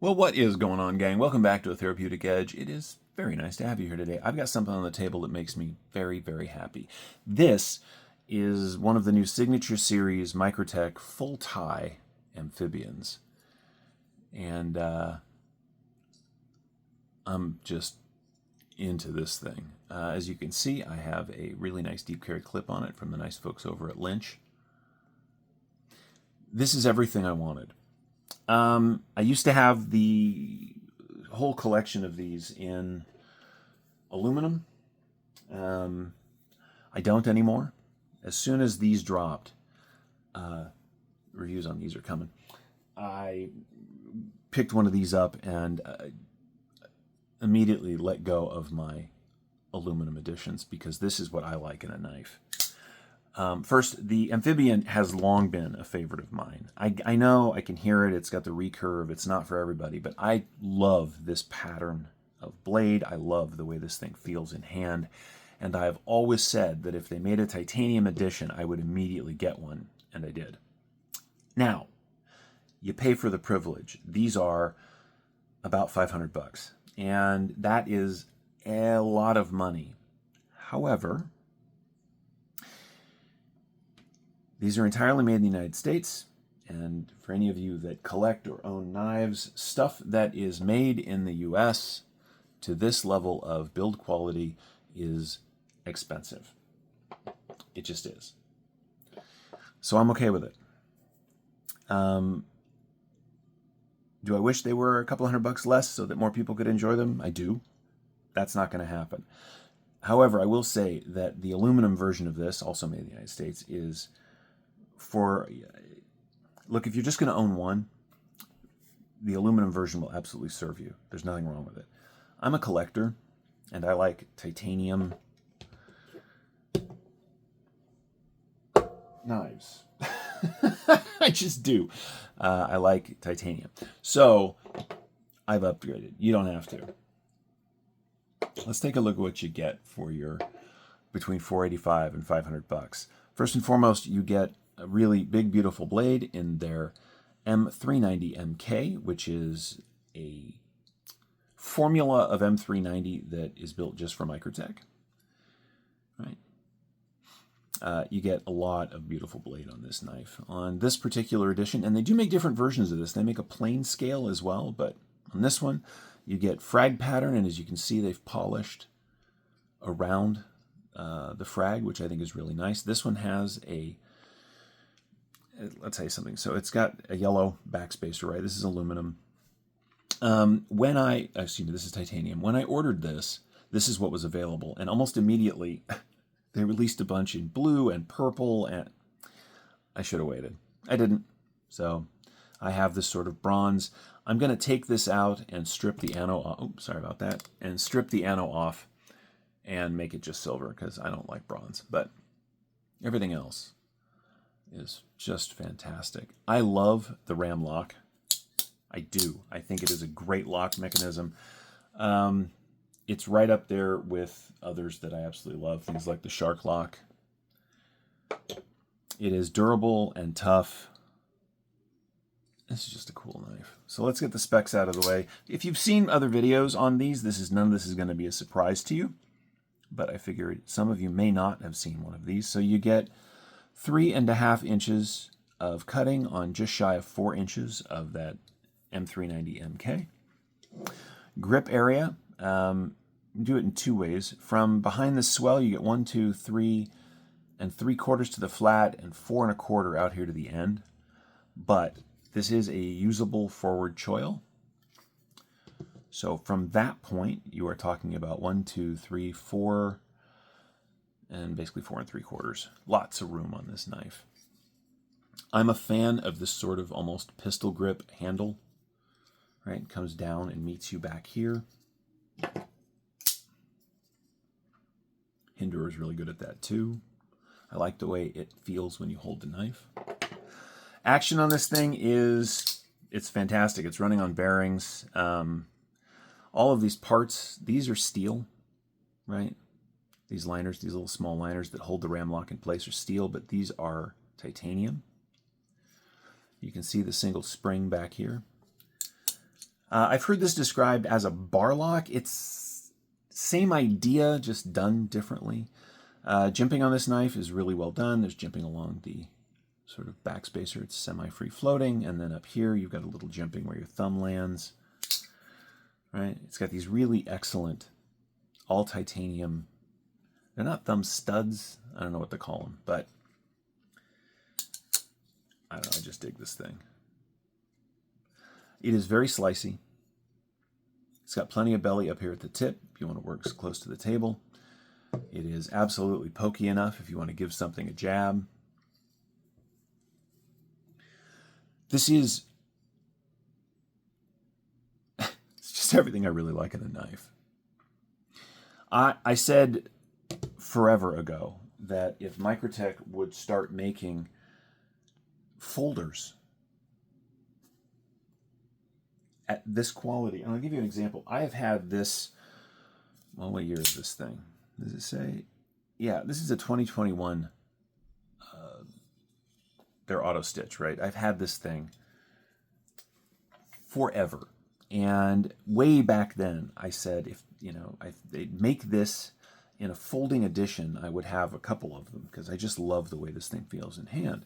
Well, what is going on, gang? Welcome back to A Therapeutic Edge. It is very nice to have you here today. I've got something on the table that makes me very, very happy. This is one of the new Signature Series Microtech full-tie amphibians. And I'm just into this thing. As you can see, I have a really nice deep carry clip on it from the nice folks over at Lynch. This is everything I wanted. I used to have the whole collection of these in aluminum. I don't anymore. As soon as these dropped, reviews on these are coming, I picked one of these up and immediately let go of my aluminum editions because this is what I like in a knife. First, the amphibian has long been a favorite of mine. I know, I can hear it, it's got the recurve, it's not for everybody, but I love this pattern of blade. I love the way this thing feels in hand, and I've always said that if they made a titanium edition, I would immediately get one, and I did. Now, you pay for the privilege. These are about 500 bucks, and that is a lot of money. However, these are entirely made in the United States, and for any of you that collect or own knives, stuff that is made in the US to this level of build quality is expensive. It just is. So I'm okay with it. Do I wish they were a couple $100 less so that more people could enjoy them? I do. That's not going to happen. However, I will say that the aluminum version of this, also made in the United States, is look, if you're just going to own one, the aluminum version will absolutely serve you. There's nothing wrong with it. I'm a collector, and I like titanium knives. I just do. I like titanium. So I've upgraded. You don't have to. Let's take a look at what you get for your between $485 and 500 bucks. First and foremost, you get a really big, beautiful blade in their M390 MK, which is a formula of M390 that is built just for Microtech. Right? You get a lot of beautiful blade on this knife. On this particular edition, and they do make different versions of this. They make a plain scale as well, but on this one, you get frag pattern, and as you can see, they've polished around the frag, which I think is really nice. This one has a, let's say something. So it's got a yellow backspacer, right? This is aluminum. Excuse me, this is titanium. When I ordered this, this is what was available. And almost immediately, they released a bunch in blue and purple, and I should have waited. I didn't. So I have this sort of bronze. I'm going to take this out and strip the ano off. Oh, sorry about that. And strip the ano off and make it just silver because I don't like bronze. But everything else is just fantastic. I love the Ram-Lok. I do. I think it is a great lock mechanism. It's right up there with others that I absolutely love, things like the Shark Lock. It is durable and tough. This is just a cool knife. So let's get the specs out of the way. If you've seen other videos on these, none of this is going to be a surprise to you. But I figured some of you may not have seen one of these. So you get 3.5 inches of cutting on just shy of 4 inches of that M390 MK. Grip area, do it in two ways. From behind the swell, you get 1, 2, 3 3/4 to the flat and 4 1/4 out here to the end. But this is a usable forward choil. So from that point, you are talking about 1, 2, 3, 4, and basically 4 3/4. Lots of room on this knife. I'm a fan of this sort of almost pistol grip handle. Right, it comes down and meets you back here. Hinderer is really good at that too. I like the way it feels when you hold the knife. Action on this thing it's fantastic. It's running on bearings. All of these parts, these are steel, right? These liners, these little small liners that hold the Ram-Lok in place are steel, but these are titanium. You can see the single spring back here. I've heard this described as a bar lock. It's same idea, just done differently. Jimping on this knife is really well done. There's jimping along the sort of backspacer. It's semi-free floating. And then up here, you've got a little jimping where your thumb lands. Right? It's got these really excellent all titanium. They're not thumb studs. I don't know what to call them, but I don't know. I just dig this thing. It is very slicey. It's got plenty of belly up here at the tip if you want to work close to the table. It is absolutely pokey enough if you want to give something a jab. This is it's just everything I really like in a knife. I said forever ago that if Microtech would start making folders at this quality, and I'll give you an example. I have had this, well, what year is this thing? Does it say? Yeah, this is a 2021, their auto stitch, right? I've had this thing forever. And way back then, I said, if they'd make this in a folding edition, I would have a couple of them because I just love the way this thing feels in hand.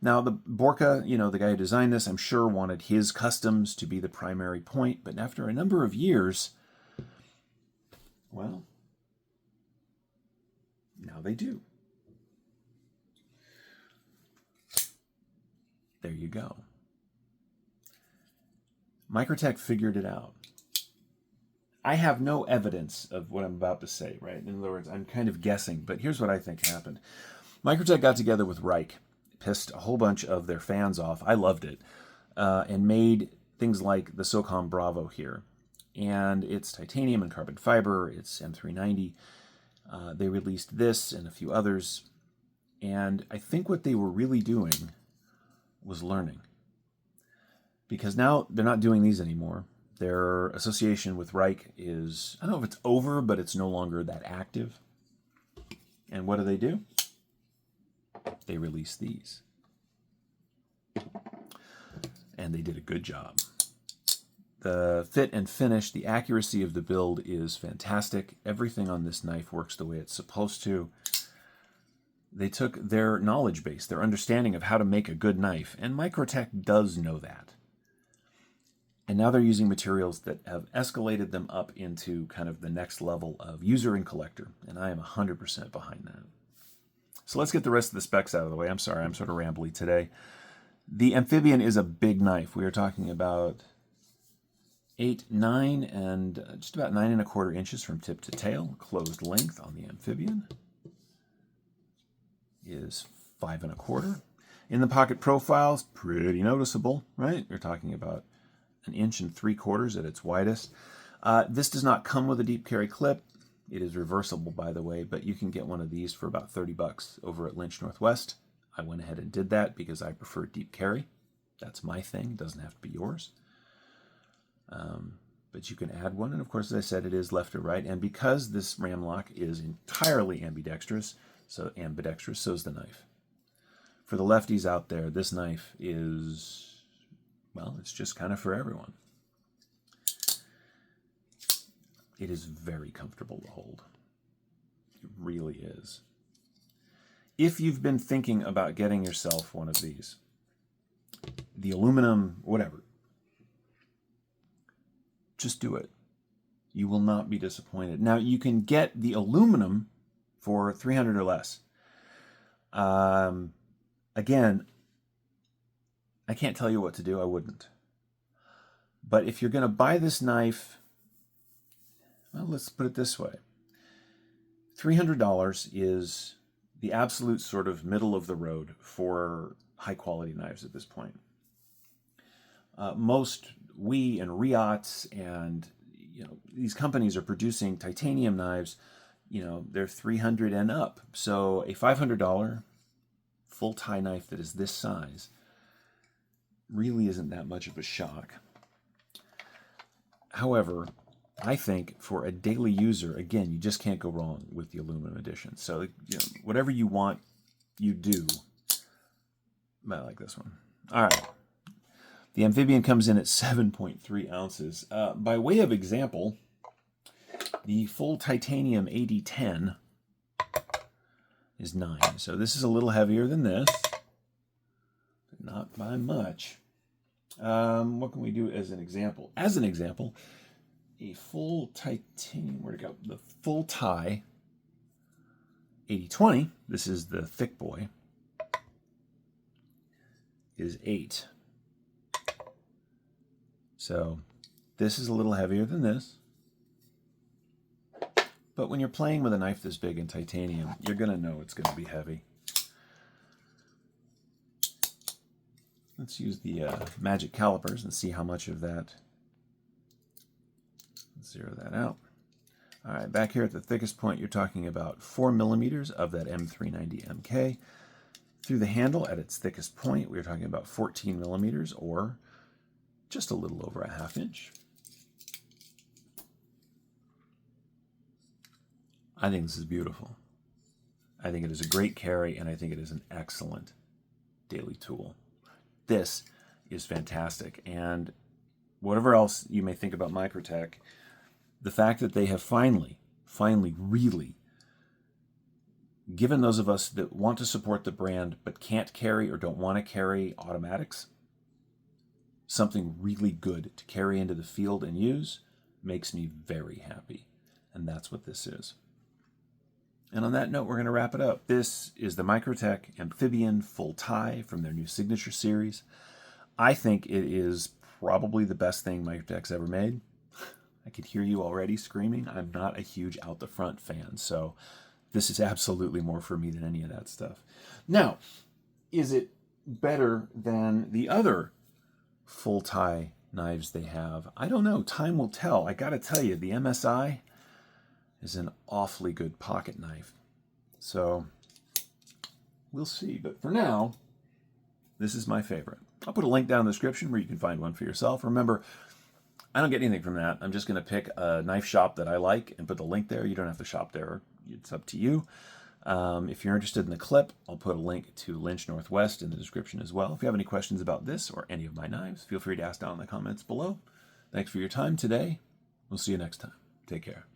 Now, the Borka, the guy who designed this, I'm sure wanted his customs to be the primary point. But after a number of years, well, now they do. There you go. Microtech figured it out. I have no evidence of what I'm about to say, right? In other words, I'm kind of guessing, but here's what I think happened. Microtech got together with Reich, pissed a whole bunch of their fans off. I loved it. And made things like the SOCOM Bravo here. And it's titanium and carbon fiber. It's M390. They released this and a few others. And I think what they were really doing was learning. Because now they're not doing these anymore. Their association with Reich is, I don't know if it's over, but it's no longer that active. And what do? They release these. And they did a good job. The fit and finish, the accuracy of the build is fantastic. Everything on this knife works the way it's supposed to. They took their knowledge base, their understanding of how to make a good knife, and Microtech does know that. And now they're using materials that have escalated them up into kind of the next level of user and collector, and I am 100% behind that. So let's get the rest of the specs out of the way. I'm sorry, I'm sort of rambly today. The Amphibian is a big knife. We are talking about 8, 9, and just about 9 1/4 inches from tip to tail. Closed length on the Amphibian is 5 1/4. In the pocket profile, it's pretty noticeable, right? You're talking about 1 3/4 inches at its widest. This does not come with a deep carry clip. It is reversible, by the way, but you can get one of these for about $30 over at Lynch Northwest. I went ahead and did that because I prefer deep carry. That's my thing. It doesn't have to be yours. But you can add one, and of course, as I said, it is left or right. And because this Ram-Lok is entirely ambidextrous, so is the knife. For the lefties out there, this knife is, well, it's just kind of for everyone. It is very comfortable to hold. It really is. If you've been thinking about getting yourself one of these, the aluminum, whatever, just do it. You will not be disappointed. Now, you can get the aluminum for $300 or less. Again, I can't tell you what to do. I wouldn't. But if you're going to buy this knife, well, let's put it this way. $300 is the absolute sort of middle of the road for high-quality knives at this point. Most WE and Riots and these companies are producing titanium knives. They're $300 and up. So a $500 full tie knife that is this size really isn't that much of a shock. However, I think for a daily user, again, you just can't go wrong with the aluminum edition. So whatever you want, you do. I like this one. All right. The Amphibian comes in at 7.3 ounces. By way of example, the full titanium AD10 is 9. So this is a little heavier than this, but not by much. What can we do as an example? As an example, a full titanium, where'd it go? The full tie 8020, this is the thick boy, is 8. So this is a little heavier than this. But when you're playing with a knife this big in titanium, you're going to know it's going to be heavy. Let's use the magic calipers and see how much of that. Let's zero that out. All right, back here at the thickest point, you're talking about 4 millimeters of that M390 MK. Through the handle at its thickest point, we're talking about 14 millimeters, or just a little over a ½ inch. I think this is beautiful. I think it is a great carry, and I think it is an excellent daily tool. This is fantastic, and whatever else you may think about Microtech, the fact that they have finally really given those of us that want to support the brand but can't carry or don't want to carry automatics something really good to carry into the field and use makes me very happy. And that's what this is. And on that note, we're going to wrap it up. This is the Microtech Amphibian Full Tie from their new Signature series. I think it is probably the best thing Microtech's ever made. I could hear you already screaming. I'm not a huge out the front fan, so this is absolutely more for me than any of that stuff. Now, is it better than the other full tie knives they have? I don't know. Time will tell. I got to tell you, the MSI is an awfully good pocket knife. So we'll see. But for now, this is my favorite. I'll put a link down in the description where you can find one for yourself. Remember, I don't get anything from that. I'm just going to pick a knife shop that I like and put the link there. You don't have to shop there. It's up to you. If you're interested in the clip, I'll put a link to Lynch Northwest in the description as well. If you have any questions about this or any of my knives, feel free to ask down in the comments below. Thanks for your time today. We'll see you next time. Take care.